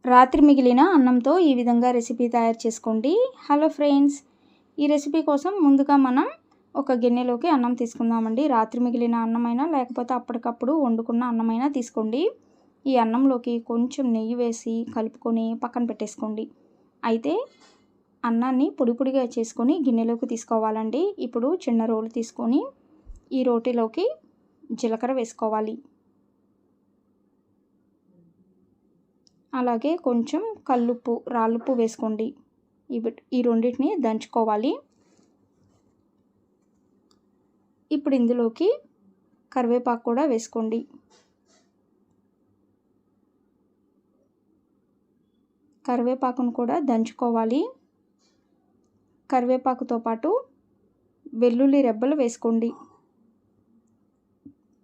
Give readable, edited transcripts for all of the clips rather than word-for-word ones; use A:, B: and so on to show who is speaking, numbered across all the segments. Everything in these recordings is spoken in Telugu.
A: రాత్రి మిగిలిన అన్నంతో ఈ విధంగా రెసిపీ తయారు చేసుకోండి. హలో ఫ్రెండ్స్, ఈ రెసిపీ కోసం ముందుగా మనం ఒక గిన్నెలోకి అన్నం తీసుకుందామండి. రాత్రి మిగిలిన అన్నమైనా లేకపోతే అప్పటికప్పుడు వండుకున్న అన్నమైనా తీసుకోండి. ఈ అన్నంలోకి కొంచెం నెయ్యి వేసి కలుపుకొని పక్కన పెట్టేసుకోండి. అయితే అన్నాన్ని పొడి పొడిగా చేసుకొని గిన్నెలోకి తీసుకోవాలండి. ఇప్పుడు చిన్న రోలు తీసుకొని ఈ రోటిలోకి జీలకర్ర వేసుకోవాలి. అలాగే కొంచెం కల్లుప్పు, రాళ్ళుప్పు వేసుకోండి. ఈ రెండింటిని దంచుకోవాలి. ఇప్పుడు ఇందులోకి కరివేపాకు కూడా వేసుకోండి. కరివేపాకును కూడా దంచుకోవాలి. కరివేపాకుతో పాటు వెల్లుల్లి రెబ్బలు వేసుకోండి.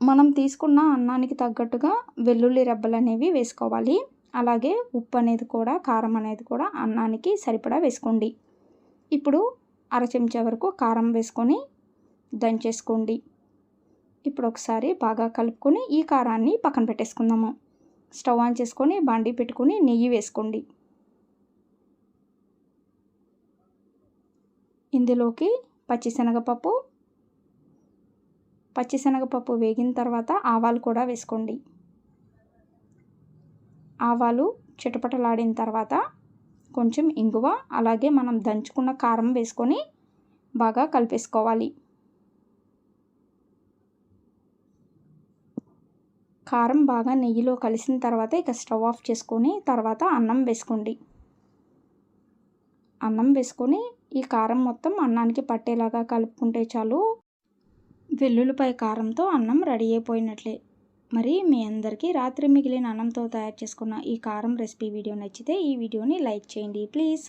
A: మనం తీసుకున్న అన్నానికి తగ్గట్టుగా వెల్లుల్లి రెబ్బలు అనేవి వేసుకోవాలి. అలాగే ఉప్పు అనేది కూడా, కారం అనేది కూడా అన్నానికి సరిపడా వేసుకోండి. ఇప్పుడు అర చెంచా వరకు కారం వేసుకొని దంచేసుకోండి. ఇప్పుడు ఒకసారి బాగా కలుపుకొని ఈ కారాన్ని పక్కన పెట్టేసుకుందాము. స్టవ్ ఆన్ చేసుకొని బాండీ పెట్టుకొని నెయ్యి వేసుకోండి. ఇందులోకి పచ్చిశనగపప్పు వేగిన తర్వాత ఆవాలు కూడా వేసుకోండి. ఆవాలు చిటపటలాడిన తర్వాత కొంచెం ఇంగువ, అలాగే మనం దంచుకున్న కారం వేసుకొని బాగా కలిపేసుకోవాలి. కారం బాగా నెయ్యిలో కలిసిన తర్వాత ఇక స్టవ్ ఆఫ్ చేసుకొని తర్వాత అన్నం వేసుకోండి. అన్నం వేసుకొని ఈ కారం మొత్తం అన్నానికి పట్టేలాగా కలుపుకుంటే చాలు. వెల్లుల్లిపాయ కారంతో అన్నం రెడీ అయిపోయినట్లే. మరి మీ అందరికీ రాత్రి మిగిలిన అన్నంతో తయారు చేసుకున్న ఈ కారం రెసిపీ వీడియో నచ్చితే ఈ వీడియోని లైక్ చేయండి ప్లీజ్.